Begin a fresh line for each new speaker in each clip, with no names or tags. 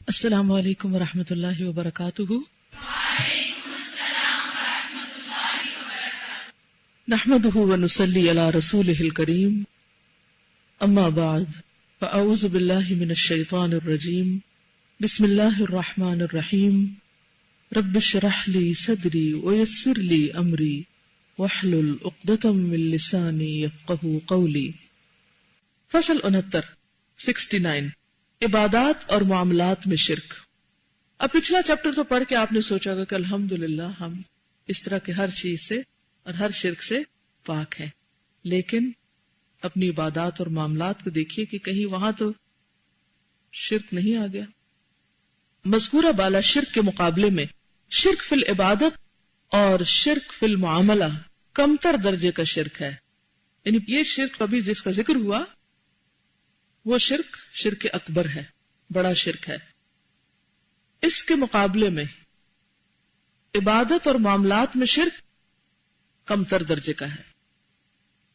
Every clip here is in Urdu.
السلام علیکم ورحمۃ اللہ وبرکاتہ۔ نحمده ونصلی علی رسولہ الکریم، اما بعد فاعوذ باللہ من الشیطان الرجیم، بسم اللہ الرحمن الرحیم، رب اشرح لی صدری ویسر لی امری واحلل عقدۃ من لسانی یفقہوا قولی۔ فصل 69 عبادات اور معاملات میں شرک۔ اب پچھلا چیپٹر تو پڑھ کے آپ نے سوچا گا کہ الحمدللہ ہم اس طرح کے ہر چیز سے اور ہر شرک سے پاک ہیں، لیکن اپنی عبادات اور معاملات کو دیکھیے کہ کہیں وہاں تو شرک نہیں آ گیا۔ مذکورہ بالا شرک کے مقابلے میں شرک فی العبادت اور شرک فی المعاملہ کمتر درجے کا شرک ہے، یعنی یہ شرک ابھی جس کا ذکر ہوا وہ شرک اکبر ہے، بڑا شرک ہے۔ اس کے مقابلے میں عبادت اور معاملات میں شرک کمتر درجے کا ہے۔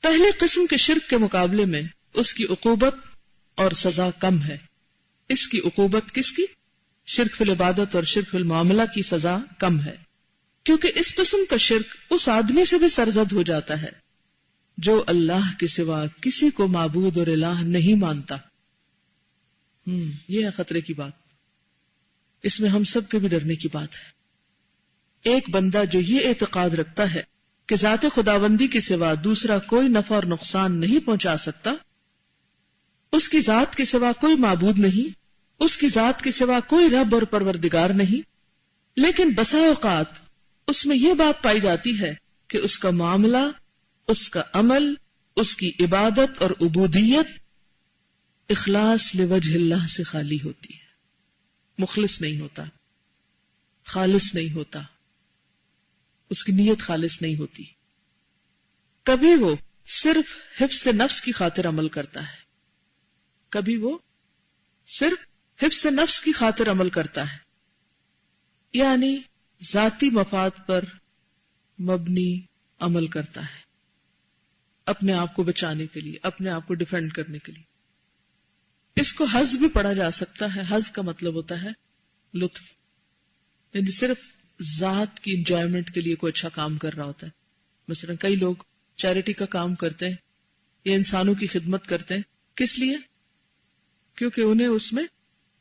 پہلی قسم کے شرک کے مقابلے میں اس کی عقوبت اور سزا کم ہے۔ اس کی عقوبت کس کی؟ شرک فی العبادت اور شرک فی المعاملہ کی سزا کم ہے، کیونکہ اس قسم کا شرک اس آدمی سے بھی سرزد ہو جاتا ہے جو اللہ کے سوا کسی کو معبود اور الہ نہیں مانتا۔ یہ ہے خطرے کی بات، اس میں ہم سب کے بھی ڈرنے کی بات ہے۔ ایک بندہ جو یہ اعتقاد رکھتا ہے کہ ذات خداوندی کے سوا دوسرا کوئی نفع اور نقصان نہیں پہنچا سکتا، اس کی ذات کے سوا کوئی معبود نہیں، اس کی ذات کے سوا کوئی رب اور پروردگار نہیں، لیکن بسا اوقات اس میں یہ بات پائی جاتی ہے کہ اس کا معاملہ، اس کا عمل، اس کی عبادت اور عبودیت اخلاص لوجہ اللہ سے خالی ہوتی ہے، مخلص نہیں ہوتا، خالص نہیں ہوتا، اس کی نیت خالص نہیں ہوتی۔ کبھی وہ صرف حفظ نفس کی خاطر عمل کرتا ہے، کبھی وہ صرف حفظ نفس کی خاطر عمل کرتا ہے، یعنی ذاتی مفاد پر مبنی عمل کرتا ہے، اپنے آپ کو بچانے کے لیے، اپنے آپ کو ڈیفینڈ کرنے کے لیے۔ اس کو حظ بھی پڑھا جا سکتا ہے۔ حظ کا مطلب ہوتا ہے لطف، یعنی صرف ذات کی انجوائمنٹ کے لیے کوئی اچھا کام کر رہا ہوتا ہے۔ مثلا کئی لوگ چیریٹی کا کام کرتے ہیں یا انسانوں کی خدمت کرتے ہیں، کس لیے؟ کیونکہ انہیں اس میں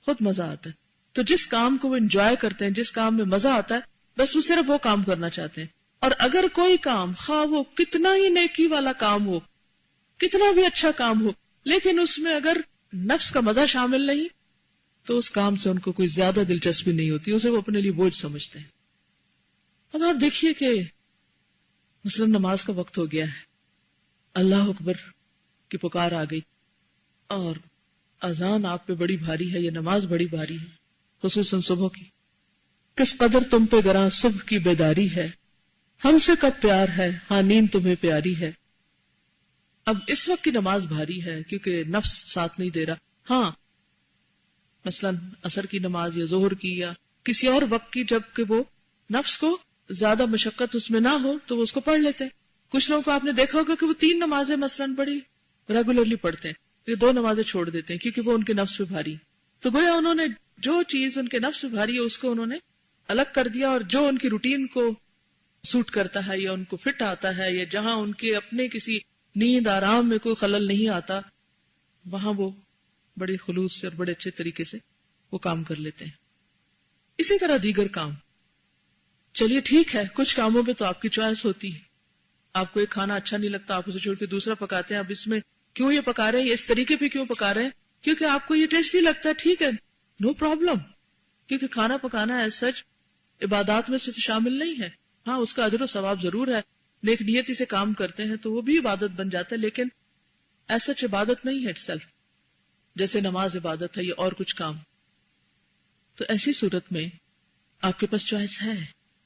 خود مزہ آتا ہے۔ تو جس کام کو وہ انجوائے کرتے ہیں، جس کام میں مزہ آتا ہے، بس وہ صرف وہ کام کرنا چاہتے ہیں۔ اور اگر کوئی کام، خواہ وہ کتنا ہی نیکی والا کام ہو، کتنا بھی اچھا کام ہو، لیکن اس میں اگر نفس کا مزہ شامل نہیں تو اس کام سے ان کو کوئی زیادہ دلچسپی نہیں ہوتی، اسے وہ اپنے لیے بوجھ سمجھتے ہیں۔ اب آپ دیکھیے کہ مثلا نماز کا وقت ہو گیا ہے، اللہ اکبر کی پکار آ گئی اور اذان آپ پہ بڑی بھاری ہے، یہ نماز بڑی بھاری ہے، خصوصاً صبح کی۔ کس قدر تم پہ گراں صبح کی بیداری ہے، ہم سے کب پیار ہے، ہاں نیند تمہیں پیاری ہے۔ اب اس وقت کی نماز بھاری ہے کیونکہ نفس ساتھ نہیں دے رہا۔ ہاں مثلا عصر کی نماز یا ظہر کی یا کسی اور وقت کی، جب کہ وہ نفس کو زیادہ مشقت اس میں نہ ہو تو وہ اس کو پڑھ لیتے ہیں۔ کچھ لوگوں کو آپ نے دیکھا ہوگا کہ وہ 3 نمازیں مثلا بڑی ریگولرلی پڑھتے ہیں، یہ 2 نمازیں چھوڑ دیتے ہیں کیونکہ وہ ان کے نفس پہ بھاری۔ تو گویا انہوں نے جو چیز ان کے نفس پہ بھاری ہے اس کو انہوں نے الگ کر دیا، اور جو ان کی روٹین کو سوٹ کرتا ہے یا ان کو فٹ آتا ہے یا جہاں ان کے اپنے کسی نیند آرام میں کوئی خلل نہیں آتا، وہاں وہ بڑے خلوص سے اور بڑے اچھے طریقے سے وہ کام کر لیتے ہیں۔ اسی طرح دیگر کام، چلیے ٹھیک ہے، کچھ کاموں پہ تو آپ کی چوائس ہوتی ہے، آپ کو ایک کھانا اچھا نہیں لگتا، آپ اسے چھوڑ کے دوسرا پکاتے ہیں۔ اب اس میں کیوں یہ پکا رہے ہیں، اس طریقے پہ کیوں پکا رہے ہیں؟ کیونکہ آپ کو یہ ٹیسٹی لگتا ہے، ٹھیک ہے، نو پرابلم، کیونکہ کھانا پکانا ایز سچ عبادات میں سے شامل نہیں ہے۔ ہاں اس کا اجر و ثواب ضرور ہے، نیک نیتی سے کام کرتے ہیں تو وہ بھی عبادت بن جاتا ہے، لیکن ایز سچ عبادت نہیں ہے اٹ سیلف، جیسے نماز عبادت ہے یا اور کچھ کام۔ تو ایسی صورت میں آپ کے پاس چوائس ہے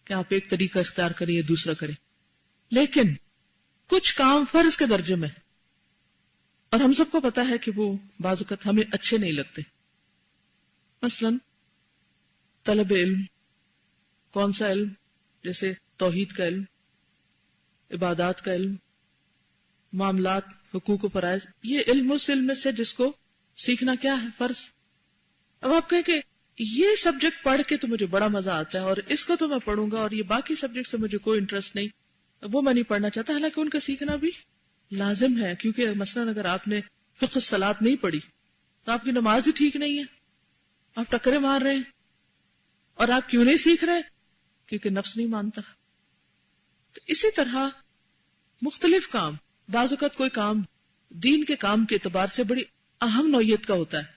کہ آپ ایک طریقہ اختیار کریں یا دوسرا کریں، لیکن کچھ کام فرض کے درجے میں، اور ہم سب کو پتا ہے کہ وہ بعض اوقات ہمیں اچھے نہیں لگتے۔ مثلا طلب علم، کون سا علم؟ جیسے توحید کا علم، عبادات کا علم، معاملات، حقوق و فرائض، یہ علم اس علم میں سے جس کو سیکھنا کیا ہے، فرض۔ اب آپ کہیں کہ یہ سبجیکٹ پڑھ کے تو مجھے بڑا مزہ آتا ہے اور اس کو تو میں پڑھوں گا، اور یہ باقی سبجیکٹ سے مجھے کوئی انٹرسٹ نہیں، وہ میں نہیں پڑھنا چاہتا. حالانکہ ان کا سیکھنا بھی لازم ہے، کیونکہ مثلاً اگر آپ نے فقہ الصلاۃ نہیں پڑھی تو آپ کی نماز ہی ٹھیک نہیں ہے، آپ ٹکرے مار رہے ہیں. اور آپ کیوں نہیں سیکھ رہے؟ کیونکہ نفس نہیں مانتا. تو اسی طرح مختلف کام، بعض اوقات کوئی کام دین کے کام کے اعتبار سے بڑی اہم نوعیت کا ہوتا ہے،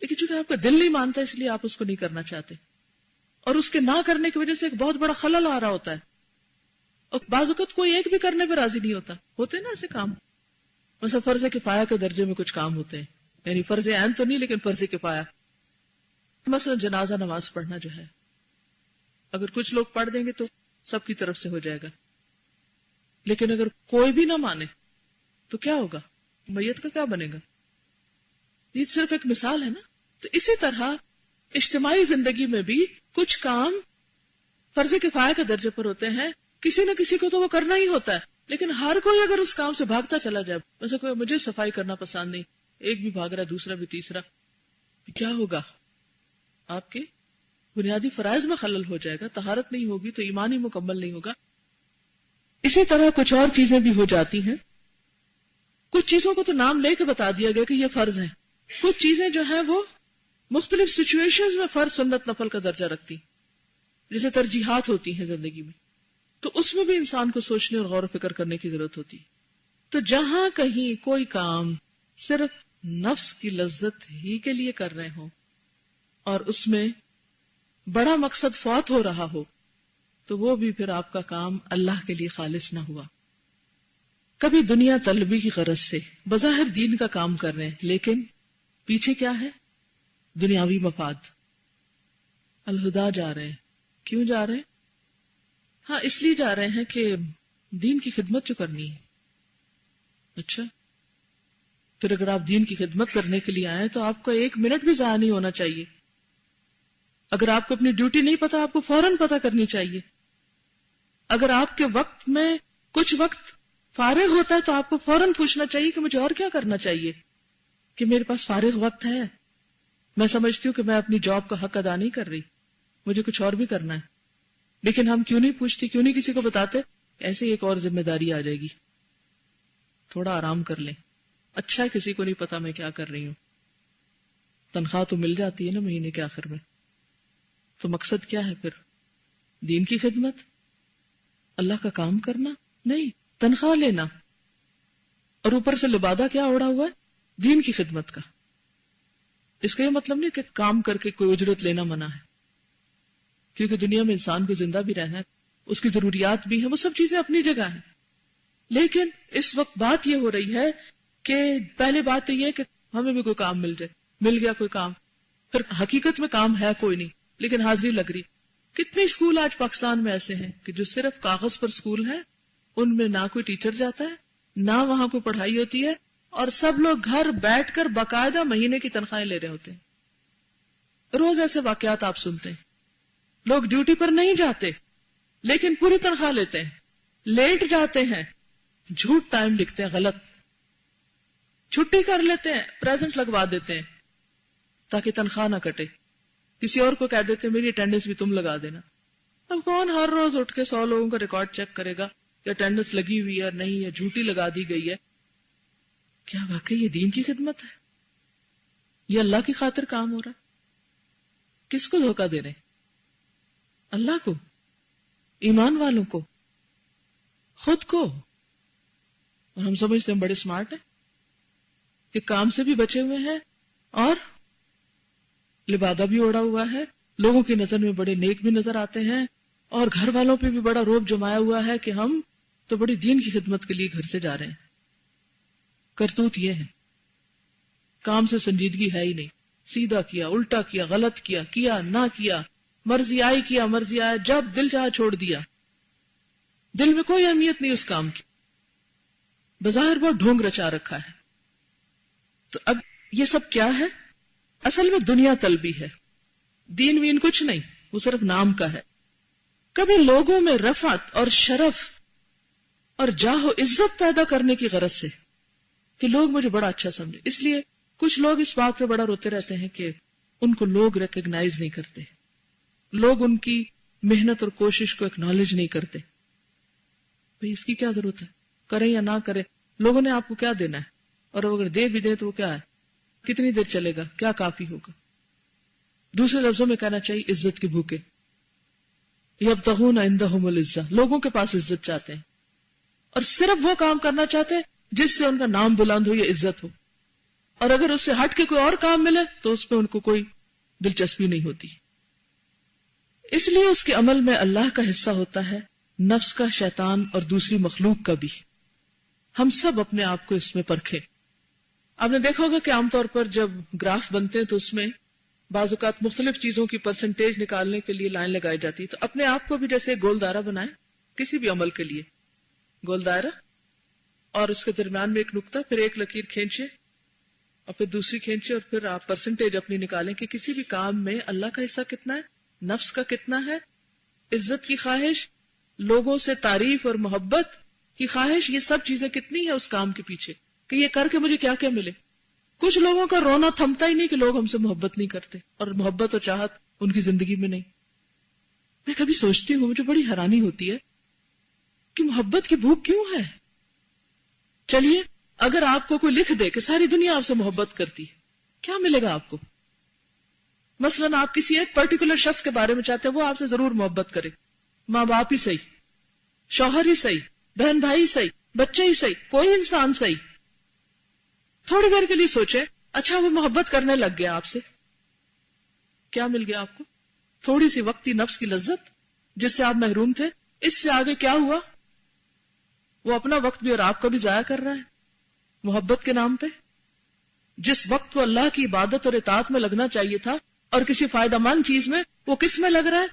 لیکن چونکہ آپ کا دل نہیں مانتا اس لیے آپ اس کو نہیں کرنا چاہتے، اور اس کے نہ کرنے کی وجہ سے ایک بہت بڑا خلل آ رہا ہوتا ہے. اور بعض اوقات کوئی ایک بھی کرنے پہ راضی نہیں ہوتا. ہوتے ہیں نا ایسے کام، مثلا فرض کفایہ کے درجے میں کچھ کام ہوتے ہیں، یعنی فرض عین تو نہیں لیکن فرض کفایہ. مثلا جنازہ نماز پڑھنا جو ہے، اگر کچھ لوگ پڑھ دیں گے تو سب کی طرف سے ہو جائے گا، لیکن اگر کوئی بھی نہ مانے تو کیا ہوگا؟ میت کا کیا بنے گا؟ یہ صرف ایک مثال ہے نا. تو اسی طرح اجتماعی زندگی میں بھی کچھ کام فرض کفایہ کے درجے پر ہوتے ہیں، کسی نہ کسی کو تو وہ کرنا ہی ہوتا ہے، لیکن ہر کوئی اگر اس کام سے بھاگتا چلا جائے، ویسے کوئی مجھے صفائی کرنا پسند نہیں، ایک بھی بھاگ رہا دوسرا بھی تیسرا، کیا ہوگا؟ آپ کے بنیادی فرائض میں خلل ہو جائے گا. طہارت نہیں ہوگی تو ایمان ہی مکمل نہیں ہوگا. اسی طرح کچھ اور چیزیں بھی ہو جاتی ہیں. کچھ چیزوں کو تو نام لے کے بتا دیا گیا کہ یہ فرض ہیں، کچھ چیزیں جو ہیں وہ مختلف سچویشنز میں فرض سنت نفل کا درجہ رکھتی، جیسے ترجیحات ہوتی ہیں زندگی میں، تو اس میں بھی انسان کو سوچنے اور غور و فکر کرنے کی ضرورت ہوتی. تو جہاں کہیں کوئی کام صرف نفس کی لذت ہی کے لیے کر رہے ہوں اور اس میں بڑا مقصد فوت ہو رہا ہو، تو وہ بھی پھر آپ کا کام اللہ کے لیے خالص نہ ہوا. کبھی دنیا طلبی کی غرض سے بظاہر دین کا کام کر رہے ہیں، لیکن پیچھے کیا ہے؟ دنیاوی مفاد. الہدا جا رہے ہیں، کیوں جا رہے ہیں؟ ہاں اس لیے جا رہے ہیں کہ دین کی خدمت جو کرنی ہے. اچھا، پھر اگر آپ دین کی خدمت کرنے کے لیے آئے تو آپ کا ایک منٹ بھی ضائع نہیں ہونا چاہیے. اگر آپ کو اپنی ڈیوٹی نہیں پتا، آپ کو فوراً پتا کرنی چاہیے. اگر آپ کے وقت میں کچھ وقت فارغ ہوتا ہے تو آپ کو فوراً پوچھنا چاہیے کہ مجھے اور کیا کرنا چاہیے، کہ میرے پاس فارغ وقت ہے، میں سمجھتی ہوں کہ میں اپنی جاب کا حق ادا نہیں کر رہی، مجھے کچھ اور بھی کرنا ہے. لیکن ہم کیوں نہیں پوچھتے، کیوں نہیں کسی کو بتاتے؟ ایسے ایک اور ذمہ داری آ جائے گی، تھوڑا آرام کر لیں. اچھا ہے کسی کو نہیں پتا میں کیا کر رہی ہوں، تنخواہ تو مل جاتی ہے نا مہینے کے آخر میں. تو مقصد کیا ہے پھر؟ دین کی خدمت، اللہ کا کام کرنا نہیں، تنخواہ لینا. اور اوپر سے لبادہ کیا اوڑا ہوا ہے؟ دین کی خدمت کا. اس کا یہ مطلب نہیں کہ کام کر کے کوئی اجرت لینا منع ہے، کیونکہ دنیا میں انسان کو زندہ بھی رہنا ہے، اس کی ضروریات بھی ہیں، وہ سب چیزیں اپنی جگہ ہیں. لیکن اس وقت بات یہ ہو رہی ہے کہ پہلے بات تو یہ ہے کہ ہمیں بھی کوئی کام مل جائے. مل گیا کوئی کام، پھر حقیقت میں کام ہے کوئی نہیں لیکن حاضری لگ رہی. کتنے اسکول آج پاکستان میں ایسے ہیں کہ جو صرف کاغذ پر اسکول ہیں، ان میں نہ کوئی ٹیچر جاتا ہے، نہ وہاں کوئی پڑھائی ہوتی ہے، اور سب لوگ گھر بیٹھ کر باقاعدہ مہینے کی تنخواہیں لے رہے ہوتے ہیں. روز ایسے واقعات آپ سنتے ہیں. لوگ ڈیوٹی پر نہیں جاتے لیکن پوری تنخواہ لیتے ہیں، لیٹ جاتے ہیں، جھوٹ ٹائم لکھتے ہیں غلط، چھٹی کر لیتے ہیں، پریزنٹ لگوا دیتے ہیں تاکہ تنخواہ نہ کٹے. کسی اور کو کہہ دیتے ہیں میری اٹینڈنس بھی تم لگا دینا. اب کون ہر روز اٹھ کے 100 لوگوں کا ریکارڈ چیک کرے گا کہ اٹینڈنس لگی ہوئی ہے نہیں ہے، جھوٹی لگا دی گئی ہے؟ کیا واقعی یہ دین کی خدمت ہے؟ یہ اللہ کی خاطر کام ہو رہا ہے؟ کس کو دھوکہ دے رہے ہیں؟ اللہ کو، ایمان والوں کو، خود کو. اور ہم سمجھتے ہیں بڑے سمارٹ ہیں کہ کام سے بھی بچے ہوئے ہیں اور لبادہ بھی اوڑا ہوا ہے، لوگوں کی نظر میں بڑے نیک بھی نظر آتے ہیں، اور گھر والوں پہ بھی بڑا روب جمایا ہوا ہے کہ ہم تو بڑی دین کی خدمت کے لیے گھر سے جا رہے ہیں. کرتوت یہ ہے، کام سے سنجیدگی ہے ہی نہیں، سیدھا کیا، الٹا کیا، غلط کیا، کیا نہ کیا، مرضی آئی کیا، مرضی آیا، جب دل چاہا چھوڑ دیا. دل میں کوئی اہمیت نہیں اس کام کی، بظاہر بہت ڈھونگ رچا رکھا ہے. تو اب یہ سب کیا ہے؟ اصل میں دنیا طلبی ہے، دین وین کچھ نہیں، وہ صرف نام کا ہے. کبھی لوگوں میں رفعت اور شرف اور جاہ و عزت پیدا کرنے کی غرض سے کہ لوگ مجھے بڑا اچھا سمجھے. اس لیے کچھ لوگ اس بات پہ بڑا روتے رہتے ہیں کہ ان کو لوگ ریکگنائز نہیں کرتے، لوگ ان کی محنت اور کوشش کو ایکنالج نہیں کرتے. بھئی اس کی کیا ضرورت ہے، کریں یا نہ کریں، لوگوں نے آپ کو کیا دینا ہے، اور اگر دے بھی دے تو وہ کیا ہے، کتنی دیر چلے گا، کیا کافی ہوگا. دوسرے لفظوں میں کہنا چاہیے عزت کے بھوکے. یبتغون عندہم العزہ، لوگوں کے پاس عزت چاہتے ہیں، اور صرف وہ کام کرنا چاہتے ہیں جس سے ان کا نام بلند ہو یا عزت ہو، اور اگر اس سے ہٹ کے کوئی اور کام ملے تو اس پہ ان کو کوئی دلچسپی نہیں ہوتی. اس لیے اس کے عمل میں اللہ کا حصہ ہوتا ہے، نفس کا، شیطان اور دوسری مخلوق کا بھی. ہم سب اپنے آپ کو اس میں پرکھیں. آپ نے دیکھا ہوگا کہ عام طور پر جب گراف بنتے ہیں تو اس میں بعض اوقات مختلف چیزوں کی پرسنٹیج نکالنے کے لیے لائن لگائی جاتی ہے. تو اپنے آپ کو بھی جیسے گول دائرہ بنائیں کسی بھی عمل کے لیے، گول دائرہ، اور اس کے درمیان میں ایک نقطہ، پھر ایک لکیر کھینچے اور پھر دوسری کھینچے، اور پھر آپ پرسنٹیج اپنی نکالیں کہ کسی بھی کام میں اللہ کا حصہ کتنا ہے، نفس کا کتنا ہے، عزت کی خواہش، لوگوں سے تعریف اور محبت کی خواہش، یہ سب چیزیں کتنی ہیں اس کام کے پیچھے، کہ یہ کر کے مجھے کیا کیا ملے. کچھ لوگوں کا رونا تھمتا ہی نہیں کہ لوگ ہم سے محبت نہیں کرتے، اور محبت اور چاہت ان کی زندگی میں نہیں. میں کبھی سوچتی ہوں، مجھے بڑی حیرانی ہوتی ہے کہ محبت کی بھوک کیوں ہے. چلیے اگر آپ کو کوئی لکھ دے کہ ساری دنیا آپ سے محبت کرتی ہے، کیا ملے گا آپ کو؟ مثلاً آپ کسی ایک پرٹیکولر شخص کے بارے میں چاہتے ہیں وہ آپ سے ضرور محبت کرے، ماں باپ ہی صحیح، شوہر ہی صحیح، بہن بھائی صحیح، بچے ہی صحیح، کوئی انسان صحیح. تھوڑی دیر کے لیے سوچے، اچھا وہ محبت کرنے لگ گیا آپ سے، کیا مل گیا آپ کو؟ تھوڑی سی وقتی نفس کی لذت جس سے آپ محروم تھے. اس سے آگے کیا ہوا؟ وہ اپنا وقت بھی اور آپ کا بھی ضائع کر رہا ہے محبت کے نام پہ. جس وقت کو اللہ کی عبادت اور اطاعت میں لگنا چاہیے تھا اور کسی فائدہ مند چیز میں، وہ کس میں لگ رہا ہے؟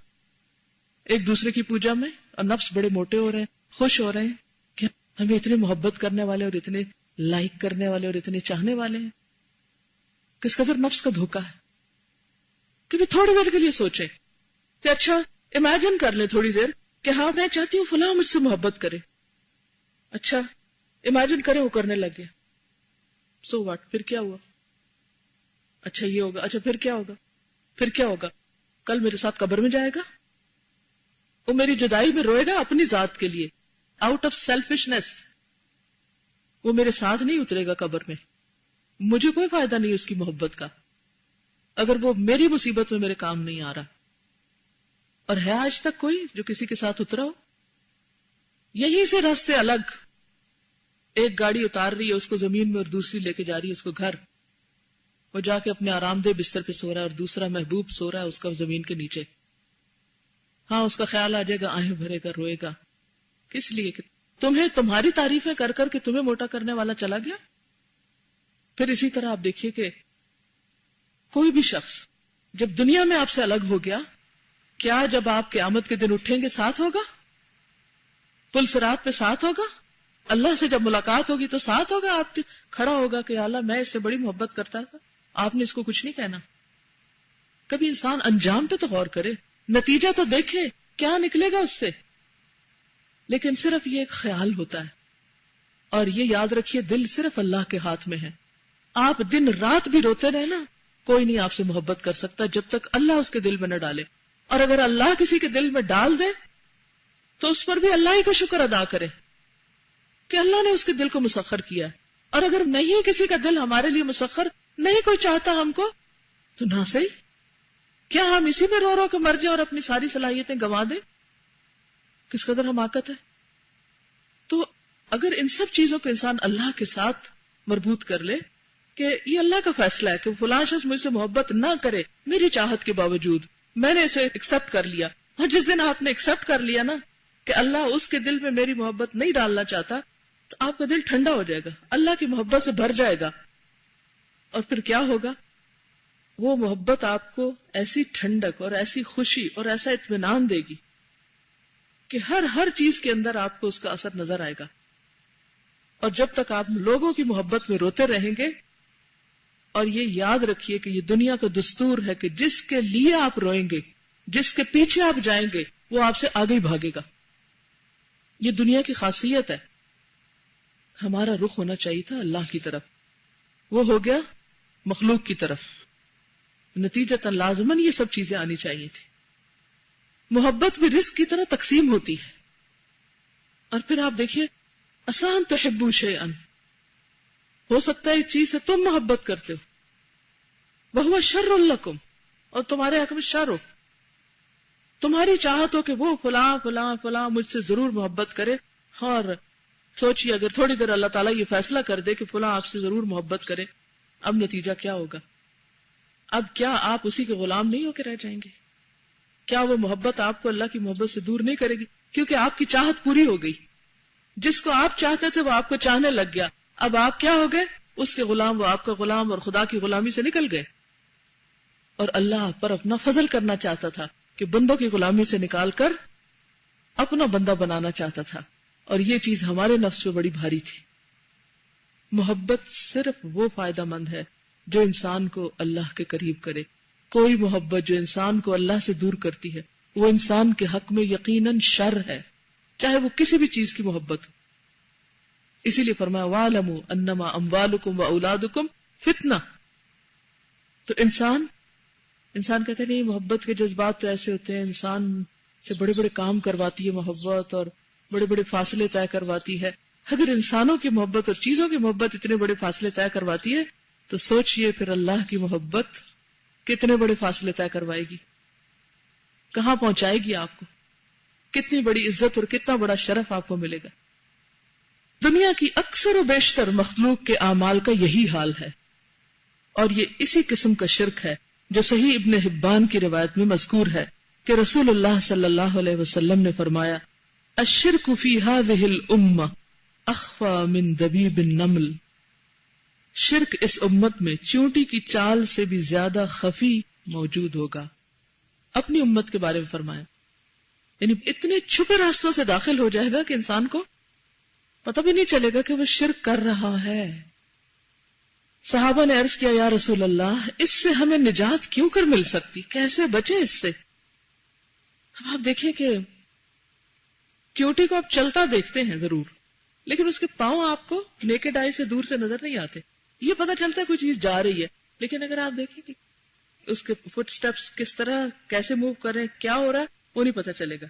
ایک دوسرے کی پوجا میں. اور نفس بڑے موٹے ہو رہے ہیں، خوش ہو رہے ہیں کہ ہمیں اتنے محبت کرنے والے اور اتنے لائک کرنے والے اور اتنے چاہنے والے ہیں. کس قدر نفس کا دھوکہ ہے. کبھی تھوڑی دیر کے لیے سوچیں کہ اچھا امیجن کر لیں تھوڑی دیر کہ ہاں میں چاہتی ہوں فلاں مجھ سے محبت کرے. اچھا امیجن کریں وہ کرنے لگ گیا، سو واٹ، پھر کیا ہوا؟ اچھا یہ ہوگا، اچھا پھر کیا ہوگا؟ پھر کیا ہوگا؟ کل میرے ساتھ قبر میں جائے گا، وہ میری جدائی میں روئے گا اپنی ذات کے لیے، آؤٹ آف سیلفشنس. وہ میرے ساتھ نہیں اترے گا قبر میں، مجھے کوئی فائدہ نہیں اس کی محبت کا اگر وہ میری مصیبت میں میرے کام نہیں آ رہا. اور ہے آج تک کوئی جو کسی کے ساتھ اترا ہو؟ یہیں سے راستے الگ. ایک گاڑی اتار رہی ہے اس کو زمین میں اور دوسری لے کے جا رہی ہے اس کو گھر. وہ جا کے اپنے آرام دہ بستر پہ سو رہا ہے اور دوسرا محبوب سو رہا ہے اس کا زمین کے نیچے. ہاں اس کا خیال آ جائے گا، آہیں بھرے گا، روئے گا. کس لیے؟ کہ تمہیں تمہاری تعریفیں کر کر کے تمہیں موٹا کرنے والا چلا گیا. پھر اسی طرح آپ دیکھیے کہ کوئی بھی شخص جب دنیا میں آپ سے الگ ہو گیا، کیا جب آپ قیامت کے دن اٹھیں گے ساتھ ہوگا؟ پل صراط پہ ساتھ ہوگا؟ اللہ سے جب ملاقات ہوگی تو ساتھ ہوگا آپ کے؟ کھڑا ہوگا کہ اللہ میں اس سے بڑی محبت کرتا تھا، آپ نے اس کو کچھ نہیں کہنا. کبھی انسان انجام پہ تو غور کرے، نتیجہ تو دیکھے کیا نکلے گا اس سے. لیکن صرف یہ ایک خیال ہوتا ہے. اور یہ یاد رکھیے دل صرف اللہ کے ہاتھ میں ہے. آپ دن رات بھی روتے رہے نا، کوئی نہیں آپ سے محبت کر سکتا جب تک اللہ اس کے دل میں نہ ڈالے. اور اگر اللہ کسی کے دل میں ڈال دے تو اس پر بھی اللہ ہی کا شکر ادا کرے کہ اللہ نے اس کے دل کو مسخر کیا. اور اگر نہیں کسی کا دل ہمارے لیے مسخر، نہیں کوئی چاہتا ہم کو، تو نہ صحیح، کیا ہم اسی میں رو رو کے مر جائیں اور اپنی ساری صلاحیتیں گنوا دیں؟ کس قدر حماقت ہے. تو اگر ان سب چیزوں کو انسان اللہ کے ساتھ مربوط کر لے کہ یہ اللہ کا فیصلہ ہے کہ فلاں شخص مجھ سے محبت نہ کرے میری چاہت کے باوجود، میں نے اسے ایکسپٹ کر لیا. اور جس دن آپ نے ایکسپٹ کر لیا نا کہ اللہ اس کے دل میں میری محبت نہیں ڈالنا چاہتا، تو آپ کا دل ٹھنڈا ہو جائے گا، اللہ کی محبت سے بھر جائے گا. اور پھر کیا ہوگا؟ وہ محبت آپ کو ایسی ٹھنڈک اور ایسی خوشی اور ایسا اطمینان دے گی کہ ہر چیز کے اندر آپ کو اس کا اثر نظر آئے گا. اور جب تک آپ لوگوں کی محبت میں روتے رہیں گے، اور یہ یاد رکھیے کہ یہ دنیا کا دستور ہے کہ جس کے لیے آپ روئیں گے، جس کے پیچھے آپ جائیں گے، وہ آپ سے آگے ہی بھاگے گا. یہ دنیا کی خاصیت ہے. ہمارا رخ ہونا چاہیے تھا اللہ کی طرف، وہ ہو گیا مخلوق کی طرف. نتیجتاً لازماً یہ سب چیزیں آنی چاہیے تھی. محبت بھی رزق کی طرح تقسیم ہوتی ہے. اور پھر آپ دیکھیے آسان تحبوا شیئا، ہو سکتا ہے ایک چیز سے تم محبت کرتے ہو وہو شر لکم، اور تمہارے حق میں شر ہو، تمہاری چاہت ہو کہ وہ فلاں فلاں فلاں مجھ سے ضرور محبت کرے، اور سوچئے اگر تھوڑی دیر اللہ تعالیٰ یہ فیصلہ کر دے کہ فلاں آپ سے ضرور محبت کرے، اب نتیجہ کیا ہوگا؟ اب کیا آپ اسی کے غلام نہیں ہو کے رہ جائیں گے؟ کیا وہ محبت آپ کو اللہ کی محبت سے دور نہیں کرے گی؟ کیونکہ آپ کی چاہت پوری ہو گئی، جس کو آپ چاہتے تھے وہ آپ کو چاہنے لگ گیا، اب آپ کیا ہو گئے؟ اس کے غلام، وہ آپ کا غلام، اور خدا کی غلامی سے نکل گئے. اور اللہ آپ پر اپنا فضل کرنا چاہتا تھا کہ بندوں کی غلامی سے نکال کر اپنا بندہ بنانا چاہتا تھا، اور یہ چیز ہمارے نفس پہ بڑی بھاری تھی. محبت صرف وہ فائدہ مند ہے جو انسان کو اللہ کے قریب کرے. کوئی محبت جو انسان کو اللہ سے دور کرتی ہے وہ انسان کے حق میں یقیناً شر ہے، چاہے وہ کسی بھی چیز کی محبت ہو. اسی لیے فرمایا وَاعْلَمُوا أَنَّمَا أَمْوَالُكُمْ وَأَوْلَادُكُمْ فِتْنَةٌ. تو انسان کہتے ہیں نہیں، محبت کے جذبات تو ایسے ہوتے ہیں، انسان سے بڑے بڑے کام کرواتی ہے محبت، اور بڑے بڑے فاصلے طے کرواتی ہے. اگر انسانوں کی محبت اور چیزوں کی محبت اتنے بڑے فاصلے طے کرواتی ہے تو سوچئے پھر اللہ کی محبت کتنے بڑے فاصلے طے کروائے گی، کہاں پہنچائے گی آپ کو، کتنی بڑی عزت اور کتنا بڑا شرف آپ کو ملے گا. دنیا کی اکثر و بیشتر مخلوق کے اعمال کا یہی حال ہے، اور یہ اسی قسم کا شرک ہے جو صحیح ابن حبان کی روایت میں مذکور ہے کہ رسول اللہ صلی اللہ علیہ وسلم نے فرمایا الشرک فی ہذہ الامہ اخفی من دبیب النمل. شرک اس امت میں چیونٹی کی چال سے بھی زیادہ خفی موجود ہوگا. اپنی امت کے بارے میں فرمایا، یعنی اتنے چھپے راستوں سے داخل ہو جائے گا کہ انسان کو پتہ بھی نہیں چلے گا کہ وہ شرک کر رہا ہے. صحابہ نے عرض کیا یا رسول اللہ، اس سے ہمیں نجات کیوں کر مل سکتی، کیسے بچے اس سے؟ اب آپ دیکھیں کہ کیوٹی کو آپ چلتا دیکھتے ہیں ضرور، لیکن اس کے پاؤں آپ کو نیکڈ آئی سے دور سے نظر نہیں آتے. یہ پتہ چلتا ہے کوئی چیز جا رہی ہے، لیکن اگر آپ دیکھیں کہ اس کے فٹ سٹیپس کس طرح کیسے موو کر رہے ہیں، کیا ہو رہا ہے، وہ نہیں پتہ چلے گا.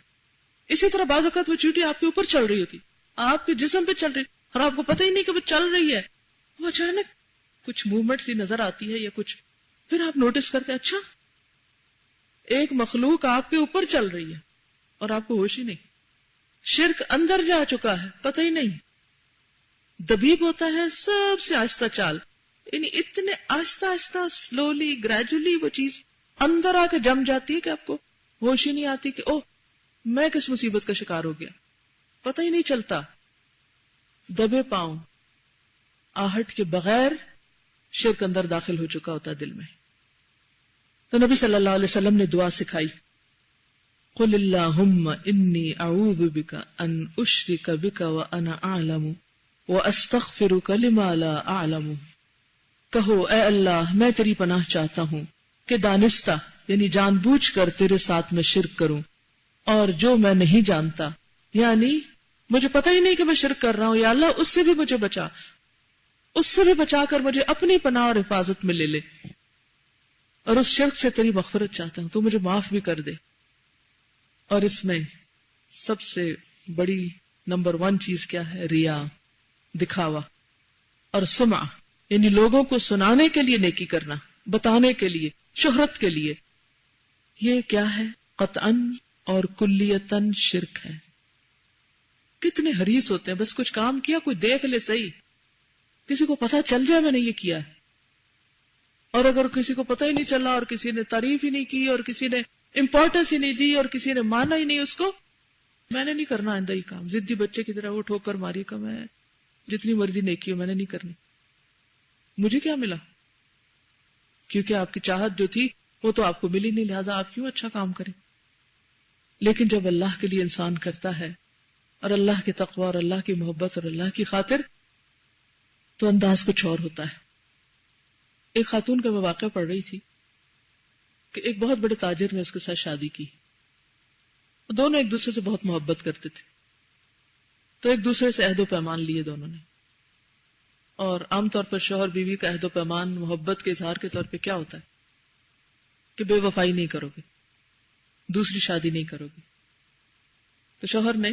اسی طرح بعض اوقات وہ چیوٹی آپ کے اوپر چل رہی ہوتی، آپ کے جسم پہ چل رہی، اور آپ کو پتہ ہی نہیں کہ وہ چل رہی ہے. وہ اچانک کچھ موومنٹ سی نظر آتی ہے یا کچھ، پھر آپ نوٹس کرتے ہیں اچھا ایک مخلوق آپ کے اوپر چل رہی ہے اور آپ کو ہوش ہی نہیں. شرک اندر جا چکا ہے، پتہ ہی نہیں. دبیب ہوتا ہے سب سے آہستہ چال، یعنی اتنے آہستہ آہستہ سلولی گریجولی وہ چیز اندر آ کے جم جاتی ہے کہ آپ کو ہوش ہی نہیں آتی کہ اوہ میں کس مصیبت کا شکار ہو گیا، پتہ ہی نہیں چلتا. دبے پاؤں آہٹ کے بغیر شرک اندر داخل ہو چکا ہوتا دل میں. تو نبی صلی اللہ علیہ وسلم نے دعا سکھائی، قل اللہم انی اعوذ بک ان اشرک بک وانا اعلم واستغفرک لما لا اعلم. کہو اے اللہ میں تیری پناہ چاہتا ہوں کہ دانستہ یعنی جان بوجھ کر تیرے ساتھ میں شرک کروں، اور جو میں نہیں جانتا یعنی مجھے پتہ ہی نہیں کہ میں شرک کر رہا ہوں، یا اللہ اس سے بھی مجھے بچا، اس سے بھی بچا کر مجھے اپنی پناہ اور حفاظت میں لے لے، اور اس شرک سے تیری مغفرت چاہتا ہوں، تو مجھے معاف بھی کر دے. اور اس میں سب سے بڑی نمبر 1 چیز کیا ہے؟ ریا، دکھاوا اور سمع، یعنی لوگوں کو سنانے کے لیے نیکی کرنا، بتانے کے لیے، شہرت کے لیے. یہ کیا ہے؟ قطعاً اور کلیتاً شرک ہے. کتنے حریص ہوتے ہیں، بس کچھ کام کیا کوئی دیکھ لے صحیح، کسی کو پتہ چل جائے میں نے یہ کیا ہے. اور اگر کسی کو پتہ ہی نہیں چلا اور کسی نے تعریف ہی نہیں کی اور کسی نے امپورٹنس ہی نہیں دی اور کسی نے مانا ہی نہیں اس کو، میں نے نہیں کرنا آئندہ یہ کام. ضدی بچے کی طرح وہ ٹھوکر ماری کہ میں جتنی مرضی نیکی ہو میں نے نہیں کرنی، مجھے کیا ملا؟ کیونکہ آپ کی چاہت جو تھی وہ تو آپ کو ملی نہیں، لہذا آپ کیوں اچھا کام کریں. لیکن جب اللہ کے لیے انسان کرتا ہے اور اللہ کے تقوی اور اللہ کی محبت اور اللہ کی خاطر، تو انداز کچھ اور ہوتا ہے. ایک خاتون کا میں واقعہ پڑھ رہی تھی کہ ایک بہت بڑے تاجر نے اس کے ساتھ شادی کی. دونوں ایک دوسرے سے بہت محبت کرتے تھے، تو ایک دوسرے سے عہد و پیمان لیے دونوں نے. اور عام طور پر شوہر بیوی کا عہد و پیمان محبت کے اظہار کے طور پہ کیا ہوتا ہے؟ کہ بے وفائی نہیں کرو گے، دوسری شادی نہیں کرو گے. تو شوہر نے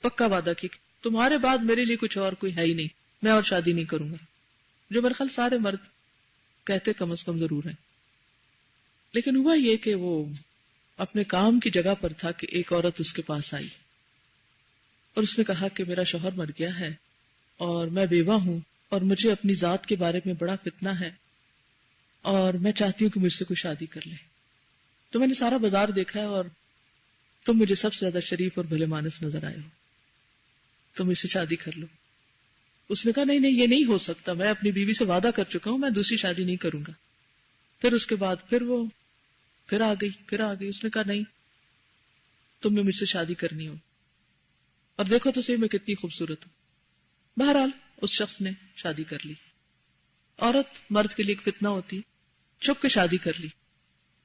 پکا وعدہ کیا کہ تمہارے بعد میرے لیے کچھ اور کوئی ہے ہی نہیں، میں اور شادی نہیں کروں گا. جو میرے خیال سارے مرد کہتے کم از کم ضرور ہیں. لیکن ہوا یہ کہ وہ اپنے کام کی جگہ پر تھا کہ ایک عورت اس کے پاس آئی اور اس نے کہا کہ میرا شوہر مر گیا ہے اور میں بیوہ ہوں اور مجھے اپنی ذات کے بارے میں بڑا فتنہ ہے اور میں چاہتی ہوں کہ مجھ سے کوئی شادی کر لے. تو میں نے سارا بازار دیکھا ہے اور تم مجھے سب سے زیادہ شریف اور بھلے مانس نظر آئے ہو، تم اس سے شادی کر لو. اس نے کہا نہیں نہیں، یہ نہیں ہو سکتا، میں اپنی بیوی سے وعدہ کر چکا ہوں، میں دوسری شادی نہیں کروں گا. پھر اس کے بعد پھر آ گئی. اس نے کہا نہیں، تم نے مجھ سے شادی کرنی ہو، اور دیکھو تو صحیح میں کتنی خوبصورت ہوں. بہرحال اس شخص نے شادی کر لی. عورت مرد کے لیے ایک فتنہ ہوتی، چھپ کے شادی کر لی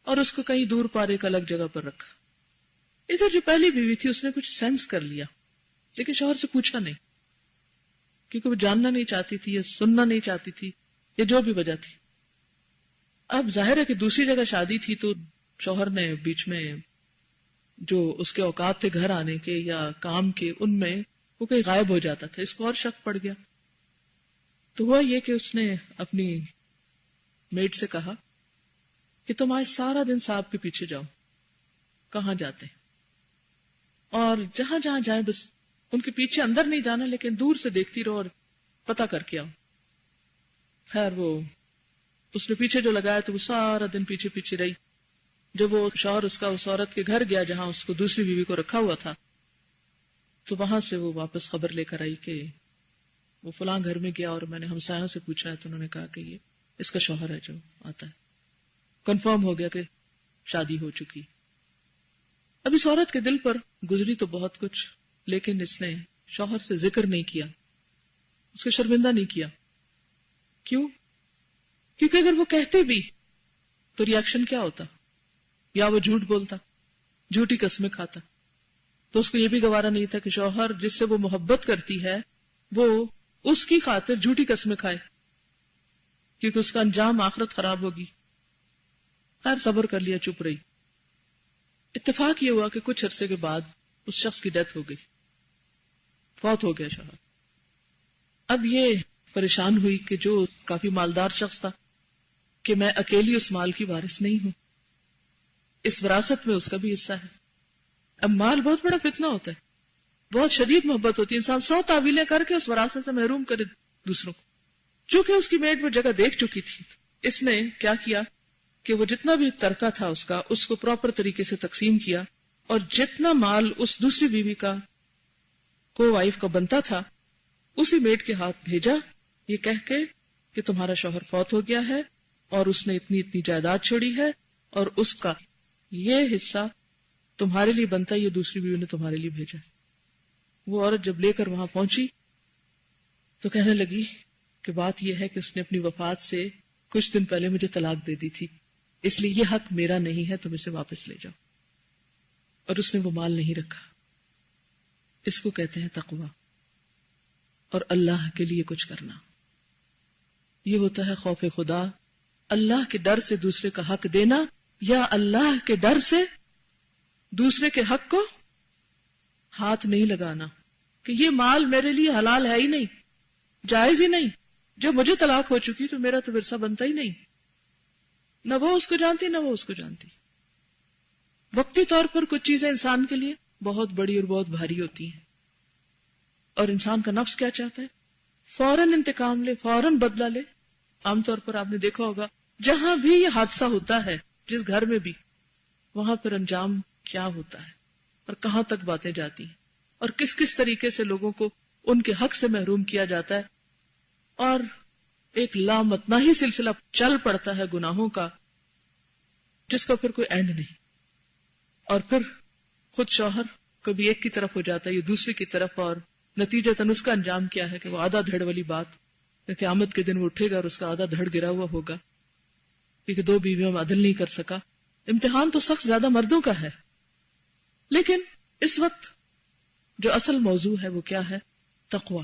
اور اس کو کہیں دور پار ایک الگ جگہ پر رکھا. ادھر جو پہلی بیوی تھی اس نے کچھ سینس کر لیا، لیکن شوہر سے پوچھا نہیں، کیونکہ وہ جاننا نہیں چاہتی تھی یا سننا نہیں چاہتی تھی یا جو بھی وجہ تھی. اب ظاہر ہے کہ دوسری جگہ شادی تھی تو شوہر نے بیچ میں جو اس کے اوقات تھے گھر آنے کے یا کام کے، ان میں وہ کہیں غائب ہو جاتا تھا. اس کو اور شک پڑ گیا. تو ہوا یہ کہ اس نے اپنی میڈ سے کہا کہ تم آج سارا دن صاحب کے پیچھے جاؤ. کہاں جاتے ہیں؟ اور جہاں جہاں جائیں بس ان کے پیچھے اندر نہیں جانا، لیکن دور سے دیکھتی رہو اور پتہ کر کے آؤ. خیر وہ اس نے پیچھے جو لگایا تو وہ سارا دن پیچھے پیچھے رہی. جب وہ شوہر اس کا اس عورت کے گھر گیا جہاں اس کو دوسری بیوی کو رکھا ہوا تھا، تو وہاں سے وہ واپس خبر لے کر آئی کہ وہ فلاں گھر میں گیا اور میں نے ہمسایوں سے پوچھا ہے تو انہوں نے کہا کہ یہ اس کا شوہر ہے جو آتا ہے. کنفرم ہو گیا کہ شادی ہو چکی. اب اس عورت کے دل پر گزری تو بہت کچھ، لیکن اس نے شوہر سے ذکر نہیں کیا، اس کو شرمندہ نہیں کیا. کیوں؟ کیونکہ اگر وہ کہتے بھی تو ریاکشن کیا ہوتا؟ یا وہ جھوٹ بولتا، جھوٹی قسمیں کھاتا. تو اس کو یہ بھی گوارا نہیں تھا کہ شوہر جس سے وہ محبت کرتی ہے وہ اس کی خاطر جھوٹی قسمیں کھائے، کیونکہ اس کا انجام آخرت خراب ہوگی. خیر صبر کر لیا، چپ رہی. اتفاق یہ ہوا کہ کچھ عرصے کے بعد اس شخص کی ڈیتھ ہو گئی، فوت ہو گیا شوہر. اب یہ پریشان ہوئی کہ جو کافی مالدار شخص تھا کہ میں اکیلی اس مال کی وارث نہیں ہوں، اس وراثت میں اس کا بھی حصہ ہے. اب مال بہت بڑا فتنہ ہوتا ہے، بہت شدید محبت ہوتی ہے، انسان 100 تعویلیں کر کے اس وراثت سے محروم کرے دوسروں کو. چونکہ اس کی میٹ وہ جگہ دیکھ چکی تھی، اس نے کیا کیا کہ وہ جتنا بھی ترکہ تھا اس کو پراپر طریقے سے تقسیم کیا، اور جتنا مال اس دوسری بیوی کا کو وائف کا بنتا تھا اسی میٹ کے ہاتھ بھیجا، یہ کہہ کے کہ تمہارا شوہر فوت ہو گیا ہے اور اس نے اتنی اتنی جائیداد چھوڑی ہے اور اس کا یہ حصہ تمہارے لیے بنتا ہے، یہ دوسری بیوی نے تمہارے لیے بھیجا. وہ عورت جب لے کر وہاں پہنچی تو کہنے لگی کہ بات یہ ہے کہ اس نے اپنی وفات سے کچھ دن پہلے مجھے طلاق دے دی تھی، اس لیے یہ حق میرا نہیں ہے، تم اسے واپس لے جاؤ. اور اس نے وہ مال نہیں رکھا. اس کو کہتے ہیں تقوی اور اللہ کے لیے کچھ کرنا. یہ ہوتا ہے خوف خدا، اللہ کے ڈر سے دوسرے کا حق دینا یا اللہ کے ڈر سے دوسرے کے حق کو ہاتھ نہیں لگانا کہ یہ مال میرے لیے حلال ہے ہی نہیں، جائز ہی نہیں. جب مجھے طلاق ہو چکی تو میرا تو ورثہ بنتا ہی نہیں. نہ وہ اس کو جانتی نہ وہ اس کو جانتی. وقتی طور پر کچھ چیزیں انسان کے لیے بہت بڑی اور بہت بھاری ہوتی ہیں، اور انسان کا نفس کیا چاہتا ہے؟ فوراً انتقام لے، فوراً بدلہ لے. عام طور پر آپ نے دیکھا ہوگا جہاں بھی یہ حادثہ ہوتا ہے، جس گھر میں بھی، وہاں پر انجام کیا ہوتا ہے اور کہاں تک باتیں جاتی ہیں اور کس کس طریقے سے لوگوں کو ان کے حق سے محروم کیا جاتا ہے، اور ایک لامتناہی سلسلہ چل پڑتا ہے گناہوں کا جس کا پھر کوئی اینڈ نہیں. اور پھر خود شوہر کبھی ایک کی طرف ہو جاتا ہے یا دوسرے کی طرف، اور نتیجتاً اس کا انجام کیا ہے کہ وہ آدھا دھڑ والی بات، قیامت کے دن وہ اٹھے گا اور اس کا آدھا دھڑ گرا ہوا ہوگا کیونکہ 2 بیویوں میں عدل نہیں کر سکا. امتحان تو سخت زیادہ مردوں کا ہے، لیکن اس وقت جو اصل موضوع ہے وہ کیا ہے؟ تقوی.